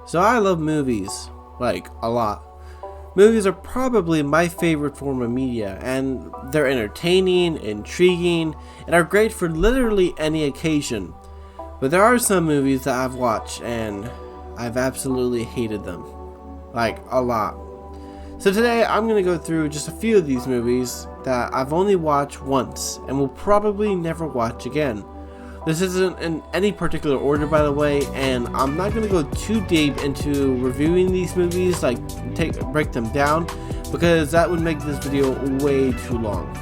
So I love movies, like a lot. Movies are probably my favorite form of media, and they're entertaining, intriguing, and are great for literally any occasion. But there are some movies that I've watched and I've absolutely hated them. Like, a lot. So today I'm going to go through just a few of these movies that I've only watched once and will probably never watch again. This isn't in any particular order, by the way, and I'm not going to go too deep into reviewing these movies, like break them down, because that would make this video way too long.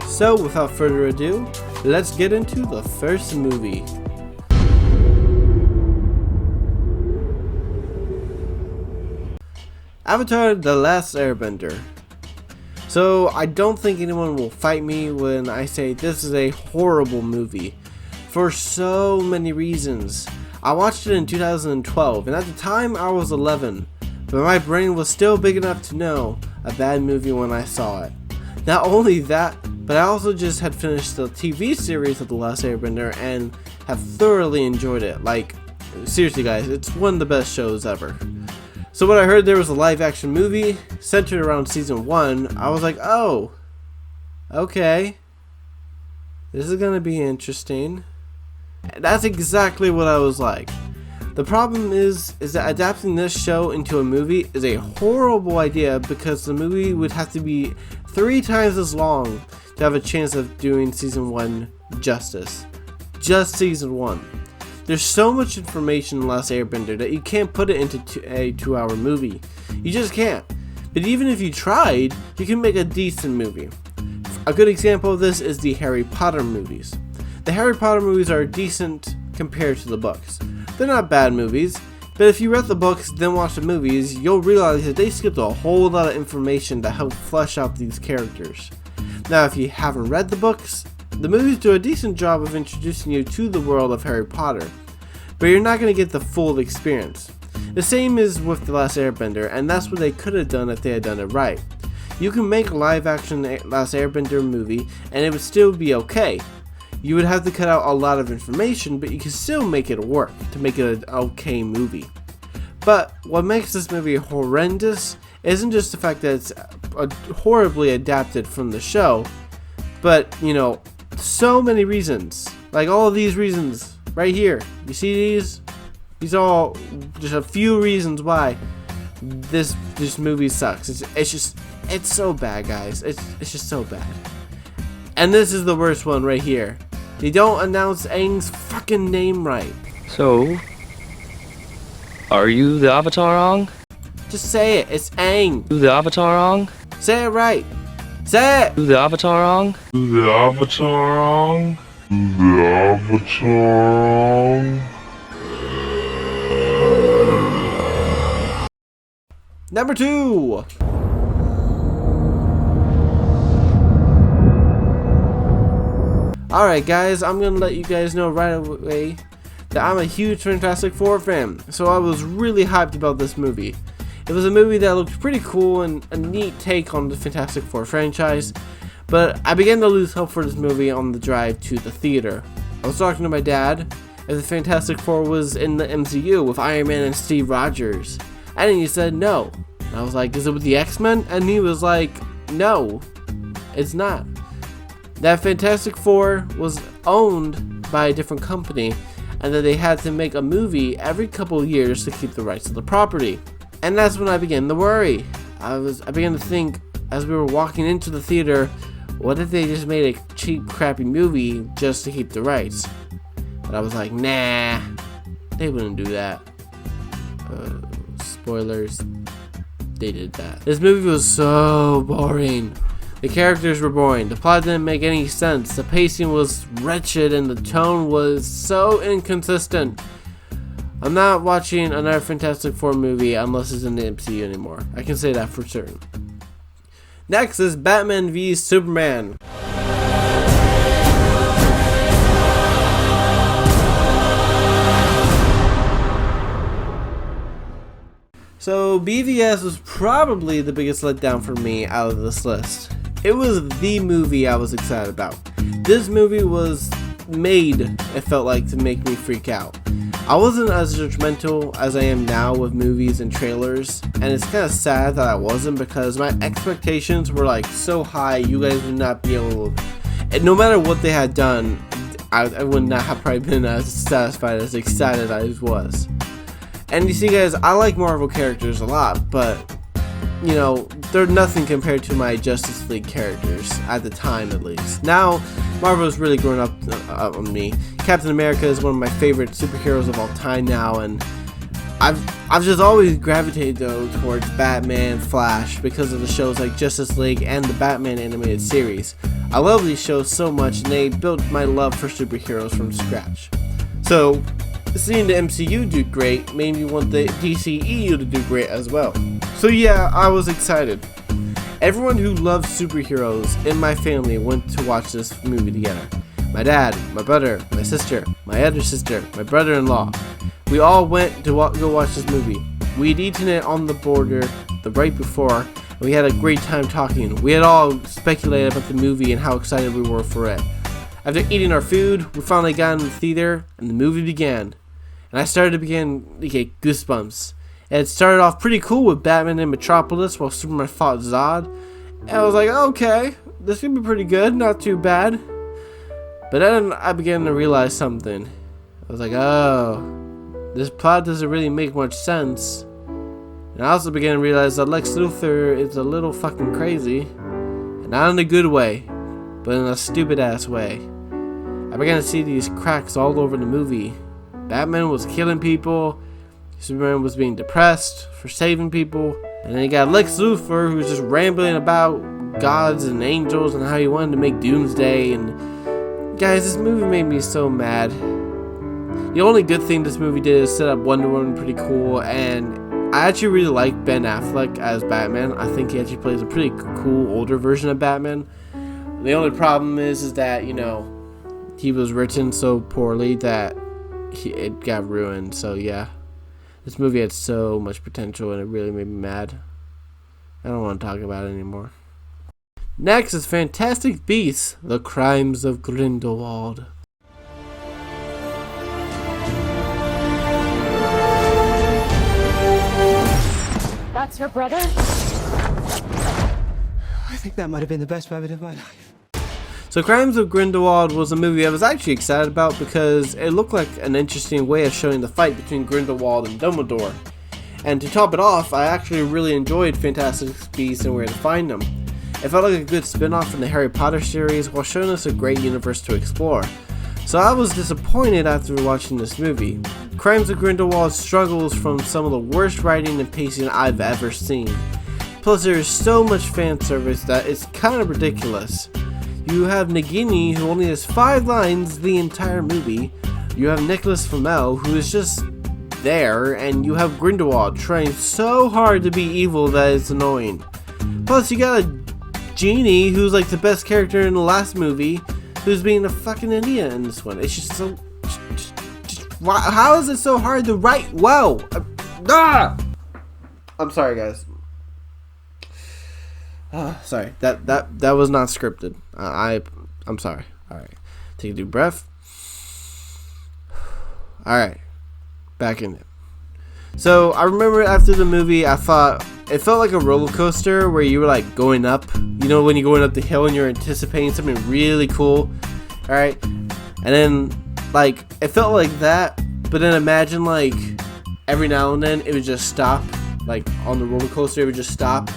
So without further ado, let's get into the first movie. Avatar: The Last Airbender. So I don't think anyone will fight me when I say this is a horrible movie. For so many reasons. I watched it in 2012, and at the time I was 11, but my brain was still big enough to know a bad movie when I saw it. Not only that, but I also just had finished the TV series of The Last Airbender and have thoroughly enjoyed it. Like, seriously guys, it's one of the best shows ever. So when I heard there was a live action movie centered around season 1, I was like, oh, okay, this is gonna be interesting. That's exactly what I was like. The problem is that adapting this show into a movie is a horrible idea, because the movie would have to be 3 times as long to have a chance of doing season 1 justice. Just season 1. There's so much information in Last Airbender that you can't put it into a 2-hour movie. You just can't. But even if you tried, you can make a decent movie. A good example of this is the Harry Potter movies. The Harry Potter movies are decent compared to the books. They're not bad movies, but if you read the books then watch the movies, you'll realize that they skipped a whole lot of information to help flesh out these characters. Now if you haven't read the books, the movies do a decent job of introducing you to the world of Harry Potter, but you're not going to get the full experience. The same is with The Last Airbender, and that's what they could have done if they had done it right. You can make a live action Last Airbender movie and it would still be okay. You would have to cut out a lot of information, but you can still make it work to make it an okay movie. But what makes this movie horrendous isn't just the fact that it's horribly adapted from the show, but, you know, so many reasons. Like all of these reasons right here. You see these? These are all just a few reasons why this movie sucks. It's so bad, guys. It's just so bad. And this is the worst one right here. They don't announce Aang's fucking name right. So, are you the Avatar Aang? Just say it. It's Aang. You the Avatar Aang? Say it right. Say it. You the Avatar Aang? You the Avatar Aang? You the Avatar Aang? Number 2. Alright guys, I'm gonna let you guys know right away that I'm a huge Fantastic Four fan, so I was really hyped about this movie. It was a movie that looked pretty cool and a neat take on the Fantastic Four franchise, but I began to lose hope for this movie on the drive to the theater. I was talking to my dad if the Fantastic Four was in the MCU with Iron Man and Steve Rogers, and he said no. And I was like, is it with the X-Men? And he was like, no, it's not. That Fantastic Four was owned by a different company, and that they had to make a movie every couple of years to keep the rights to the property. And that's when I began to worry. I began to think, as we were walking into the theater, what if they just made a cheap, crappy movie just to keep the rights? But I was like, nah, they wouldn't do that. Spoilers, they did that. This movie was so boring. The characters were boring, the plot didn't make any sense, the pacing was wretched, and the tone was so inconsistent. I'm not watching another Fantastic Four movie unless it's in the MCU anymore. I can say that for certain. Next is Batman v Superman. So BVS was probably the biggest letdown for me out of this list. It was the movie I was excited about. This movie was made, it felt like, to make me freak out. I wasn't as judgmental as I am now with movies and trailers, and it's kind of sad that I wasn't, because my expectations were like so high you guys would not be able to, and no matter what they had done, I would not have probably been as satisfied, as excited as I was. And you see guys, I like Marvel characters a lot, but you know, they're nothing compared to my Justice League characters, at the time at least. Now, Marvel's really grown up on me. Captain America is one of my favorite superheroes of all time now, and I've just always gravitated though towards Batman, Flash, because of the shows like Justice League and the Batman animated series. I love these shows so much, and they built my love for superheroes from scratch. So, seeing the MCU do great made me want the DCEU to do great as well. So yeah, I was excited. Everyone who loves superheroes in my family went to watch this movie together. My dad, my brother, my sister, my other sister, my brother-in-law. We all went to go watch this movie. We'd eaten it on the border the night before, and we had a great time talking. We had all speculated about the movie and how excited we were for it. After eating our food, we finally got in the theater, and the movie began. And I started to begin to get goosebumps. And it started off pretty cool with Batman in Metropolis while Superman fought Zod. And I was like, okay, this could be pretty good, not too bad. But then I began to realize something. I was like, oh, this plot doesn't really make much sense. And I also began to realize that Lex Luthor is a little fucking crazy. And not in a good way, but in a stupid ass way. I began to see these cracks all over the movie. Batman was killing people. Superman was being depressed for saving people. And then you got Lex Luthor, who's just rambling about gods and angels and how he wanted to make Doomsday. And guys, this movie made me so mad. The only good thing this movie did is set up Wonder Woman pretty cool. And I actually really like Ben Affleck as Batman. I think he actually plays a pretty cool older version of Batman. The only problem is that, you know, he was written so poorly that it got ruined. So yeah, this movie had so much potential and it really made me mad. I don't want to talk about it anymore. Next is Fantastic Beasts: The Crimes of Grindelwald. That's her brother? I think that might have been the best moment of my life. So Crimes of Grindelwald was a movie I was actually excited about because it looked like an interesting way of showing the fight between Grindelwald and Dumbledore. And to top it off, I actually really enjoyed Fantastic Beasts and Where to Find Them. It felt like a good spin-off from the Harry Potter series while showing us a great universe to explore. So I was disappointed after watching this movie. Crimes of Grindelwald struggles from some of the worst writing and pacing I've ever seen. Plus there is so much fan service that it's kind of ridiculous. You have Nagini, who only has 5 lines the entire movie. You have Nicholas Flamel, who is just there, and you have Grindelwald trying so hard to be evil that it's annoying. Plus you got a Genie, who's like the best character in the last movie, who's being a fucking idiot in this one. It's just so... how is it so hard to write well? I'm sorry, guys. Sorry, that was not scripted. I'm sorry. All right, take a deep breath. All right, back in it. So I remember after the movie, I thought it felt like a roller coaster where you were like going up. You know, when you're going up the hill and you're anticipating something really cool. All right, and then like it felt like that. But then imagine like every now and then it would just stop. Like on the roller coaster, it would just stop.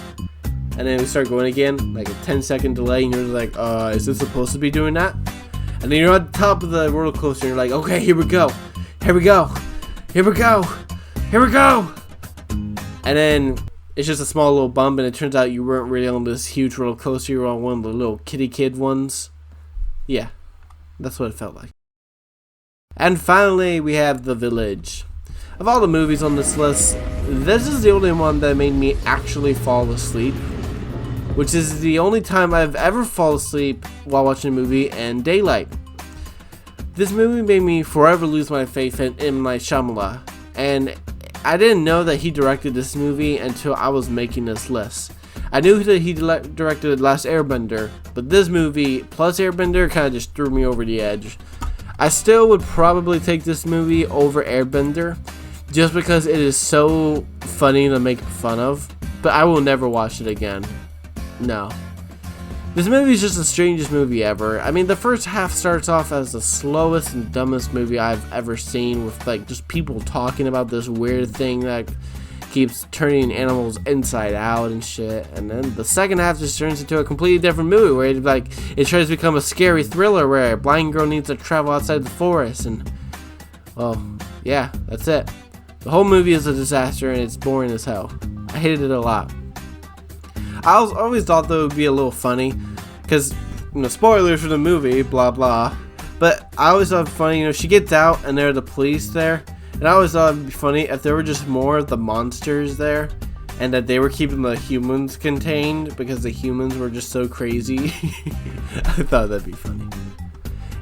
And then we start going again, like a 10-second delay, and you're like, is this supposed to be doing that? And then you're on top of the roller coaster, and you're like, okay, here we go, here we go, here we go, here we go. And then it's just a small little bump, and it turns out you weren't really on this huge roller coaster, you were on one of the little kitty kid ones. Yeah, that's what it felt like. And finally, we have The Village. Of all the movies on this list, this is the only one that made me actually fall asleep. Which is the only time I've ever fallen asleep while watching a movie in daylight. This movie made me forever lose my faith in M. Night Shyamalan. And I didn't know that he directed this movie until I was making this list. I knew that he directed Last Airbender, but this movie plus Airbender kind of just threw me over the edge. I still would probably take this movie over Airbender, just because it is so funny to make fun of, but I will never watch it again. No. This movie is just the strangest movie ever. I mean, the first half starts off as the slowest and dumbest movie I've ever seen, with like just people talking about this weird thing that keeps turning animals inside out and shit. And then the second half just turns into a completely different movie where it tries to become a scary thriller where a blind girl needs to travel outside the forest. And well, yeah, that's it. The whole movie is a disaster and it's boring as hell. I hated it a lot. I always thought that it would be a little funny, because, you know, spoilers for the movie, blah blah. But I always thought it funny, you know, she gets out and there are the police there, and I always thought it'd be funny if there were just more of the monsters there, and that they were keeping the humans contained because the humans were just so crazy. I thought that'd be funny.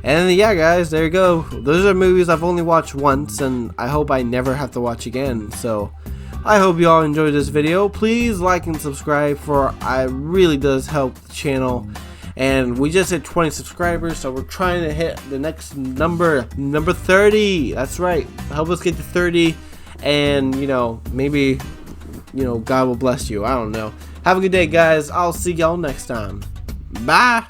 And yeah, guys, there you go. Those are movies I've only watched once, and I hope I never have to watch again. So I hope you all enjoyed this video. Please like and subscribe, for it really does help the channel. And we just hit 20 subscribers, so we're trying to hit the next number 30. That's right. Help us get to 30, and you know, maybe, you know, God will bless you. I don't know. Have a good day, guys. I'll see y'all next time. Bye.